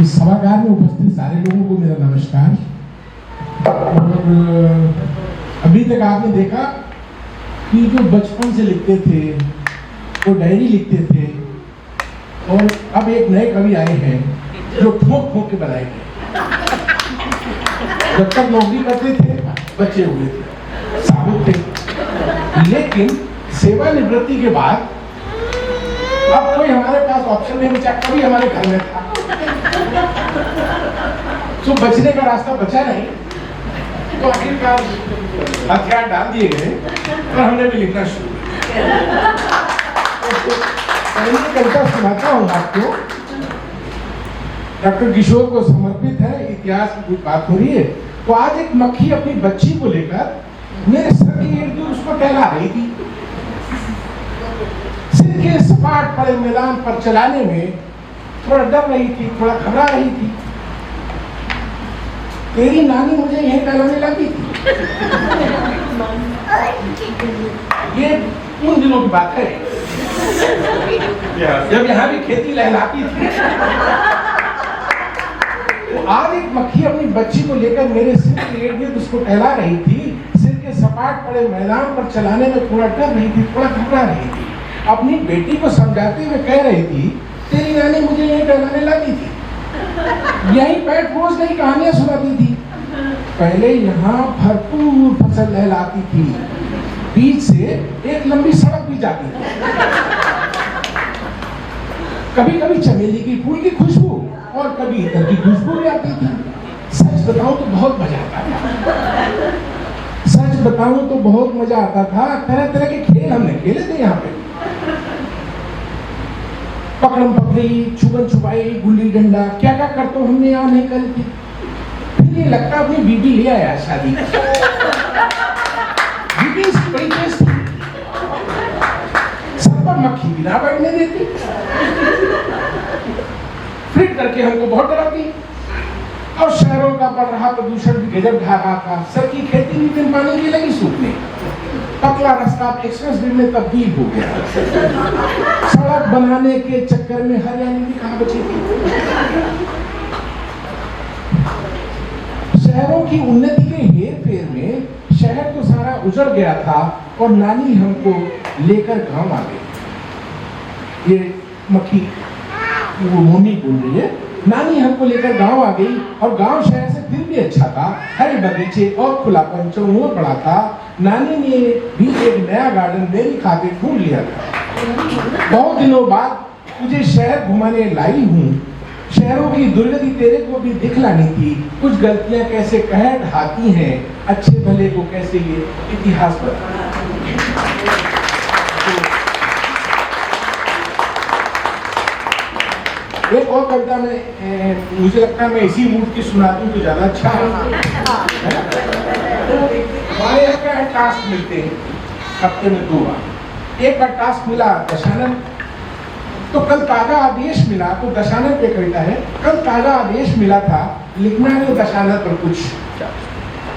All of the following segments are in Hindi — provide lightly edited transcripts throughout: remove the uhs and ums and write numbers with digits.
इस सभागार में उपस्थित सारे लोगों को मेरा नमस्कार। और अभी तक आपने देखा कि जो बचपन से लिखते थे वो डायरी लिखते थे, और अब एक नए कवि आए हैं जो ठोक ठोक के बनाएंगे। जब तक नौकरी करते थे बचे हुए थे, साबुत थे, लेकिन सेवानिवृत्ति के बाद अब कोई हमारे पास ऑप्शन नहीं बचा। कभी हमारे घर में था तो बचने का रास्ता बचा नहीं, तो आखिरकार हथियार डाल दिए गए और हमने भी लिखना शुरू किया। कविता सुनाता हूँ आपको, डॉक्टर किशोर को समर्पित है, इतिहास की कुछ बात हो रही है। तो आज एक मक्खी अपनी बच्ची को लेकर मेरे सर के इर्द गिर्द उसको टहला रही थी। सिर के सपाट पड़े मैदान पर चलाने में थोड़ा डर रही थी, थोड़ा घबरा रही थी। तेरी नानी मुझे यहीं टहलाने लगी थी। ये उन दिनों की बात है जब यहाँ भी खेती लहलाती थी। तो आज एक मक्खी अपनी बच्ची को लेकर मेरे सिर के इर्द गिर्द उसको टहला रही थी। सिर के सपाट पड़े मैदान पर चलाने में थोड़ा डर रही थी, थोड़ा घबरा रही थी। अपनी बेटी को समझाते हुए कह रही थी, तेरी नानी मुझे यहीं टहलाने लगी थी, यहीं बैठ रोज नई कहानियां सुनाती थी। पहले यहाँ भरपूर फसल लहलाती थी, बीच से एक लंबी सड़क भी जाती थी। कभी कभी चमेली की फूल की खुशबू और कभी इतर की खुशबू भी आती थी। सच बताऊं तो बहुत मजा आता था। सच बताऊं तो बहुत मजा आता था। तरह तरह के खेल हमने खेले थे यहाँ पे। पकड़म पकड़ी, छुपन छुपाई, गुल्ली डंडा, क्या क्या करते हमने यहाँ नहीं करी थी। फिर ये लगता अपनी बीबी ले आया शादी। बीबी इसकी बड़ी तेज थी, सर पर मक्खी भी ना बैठने देती, फ्लिट करके हमको बहुत डराती। और शहरों का बढ़ रहा प्रदूषण भी गजब ढा रहा था। सर की खेती भी बिन पानी की लगी सूखने। पतला रास्ता एक्सप्रेस वे में तब्दील हो गया। सड़क बनाने के चक्कर में हरियाली भी कहाँ बची थी। शहरों की उन्नति के हेर फेर में शहर तो सारा उजड़ गया था और नानी हमको लेकर गांव आ गई। ये मक्खी वो मम्मी बोल रही है, नानी हमको लेकर गांव आ गई और गांव शहर से फिर भी अच्छा था। हरे बगीचे और खुलापन चौमुआ पड़ा था। नानी ने भी एक नया गार्डन मेरी खातिर ढूंढ लिया था। बहुत दिनों बाद तुझे शहर घुमाने लाई हूँ। शहरों की दुर्गति तेरे को भी दिखलानी थी। कुछ गलतियां कैसे कह ढाती हैं, अच्छे भले को कैसे ये इतिहास बता। एक और कविता में मुझे लगता है मैं इसी मूड की सुनाती हूँ तो ज्यादा अच्छा है। हमारे यहाँ क्या टास्क मिलते हैं हफ्ते में 2 बार। एक बार टास्क मिला दशानन, तो कल ताजा आदेश मिला, तो दशानन पे कविता है। कल ताजा आदेश मिला था, लिखना है दशानन पर कुछ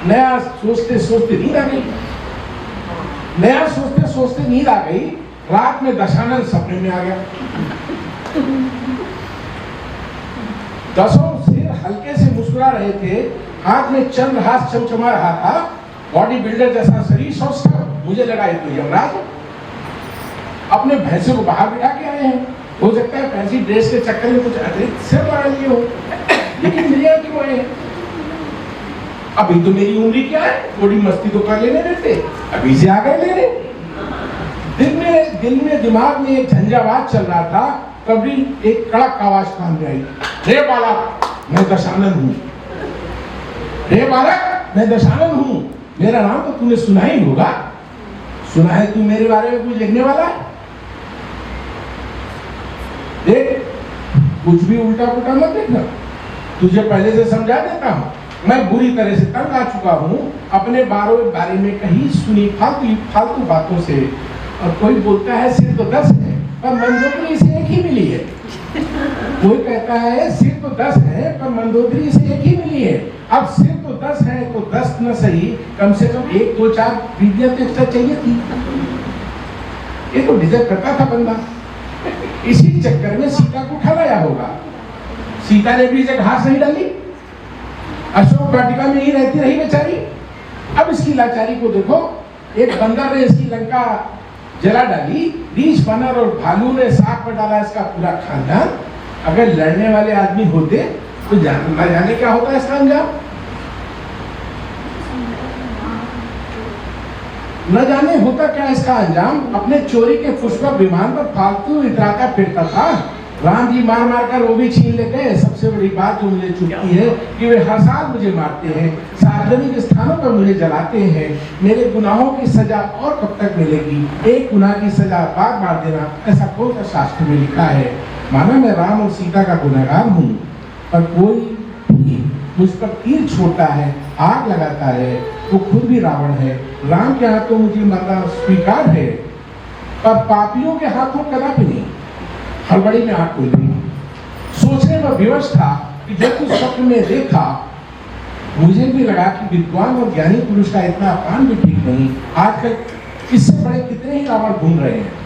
नया। सोचते सोचते नींद आ गई, नया सोचते सोचते नींद आ गई। रात में दशानन सपने में आ गया। 10 सिर हल्के से मुस्कुरा रहे थे, हाथ में चंद्रहास चमचमा रहा था। बॉडी बिल्डर जैसा शरीर स्वस्थ था। मुझे लगा ये तो यमराज अपने भैंसे को बाहर बिठा के आए हैं। हो सकता है फैंसी ड्रेस के चक्कर में कुछ अतिरिक्त सिर बढ़ा लिए हो, लेकिन मिले क्यों आए? अभी तो मेरी उम्र क्या है, थोड़ी मस्ती तो कर लेने देते, अभी से आ गए लेने। दिल में दिमाग में एक झंझावात चल रहा था, तभी एक कड़क आवाज कान में आई, रे बालक मैं दशानन हूँ। रे बालक मैं दशानन हूँ, मेरा नाम तो तूने सुना ही होगा। सुना है तू मेरे बारे में कुछ लिखने वाला है? देख कुछ भी उल्टा पुल्टा मत देखना, तुझे पहले से समझा देता हूँ। मैं बुरी तरह से तंग आ चुका हूँ अपने बारे में कहीं सुनी फालतू बातों से। और कोई बोलता है सिर तो 10 है पर मंदोदरी से एक ही मिली है। कोई कहता है सिर तो 10 है पर मंदोदरी से एक ही मिली है। अब सिर तो 10 है तो 10 न सही, कम से कम 1 2 4 बीबियां तो एक्स्ट्रा चाहिए थी। ये तो डिजर्व करता था बंदा। इसी चक्कर में सीता को उठा लाया होगा। सीता ने भी इसे घास नहीं डाली, अशोक वाटिका में ही रहती रही बेचारी। अब इसकी लाचारी को देखो, एक बंदर ने इसकी लंका जला डाली, रीछ बानर और भालू ने साथ में डाला इसका पूरा खानदान। अगर लड़ने वाले आदमी होते तो न जाने क्या होता है इसका अंजाम, न जाने होता क्या इसका अंजाम। अपने चोरी के पुष्पक विमान पर फालतू इतराता फिरता था। राम जी मार मार कर वो भी छीन ले गए। सबसे बड़ी बात जो मुझे चुभती है कि वे हर साल मुझे मारते हैं, सार्वजनिक स्थानों पर मुझे जलाते हैं। मेरे गुनाहों की सजा और कब तक मिलेगी? एक गुनाह की सजा बार बार देना, ऐसा कौन सा शास्त्र में लिखा है? माना मैं राम और सीता का गुनहगार हूँ, पर कोई भी मुझ पर तीर छोड़ता है, आग लगाता है, वो खुद भी रावण है। राम के हाथों मुझे मरना स्वीकार है, पर पापियों के हाथों कदापि नहीं। हड़बड़ी में आंख खोल ली, सोचने में विवश था कि जब कुछ स्वप्न में देखा, मुझे भी लगा कि विद्वान और ज्ञानी पुरुष का इतना अपमान भी ठीक नहीं। आजकल इससे बड़े कितने ही रावण घूम रहे हैं।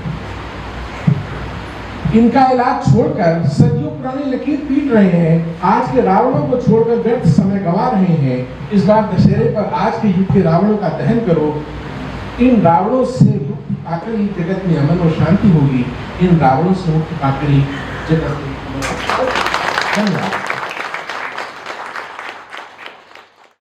इनका इलाज छोड़कर सदियों पुरानी लकीर पीट रहे हैं। आज के रावणों को छोड़कर व्यर्थ समय गंवा रहे हैं। इस बार दशहरे पर आज के युग के रावणों का दहन करो। इन रावणों से मुक्ति पाकर ही जगत में अमन और शांति होगी। इन रावणों से मुक्ति पाकर ही जगत में धन्यवाद।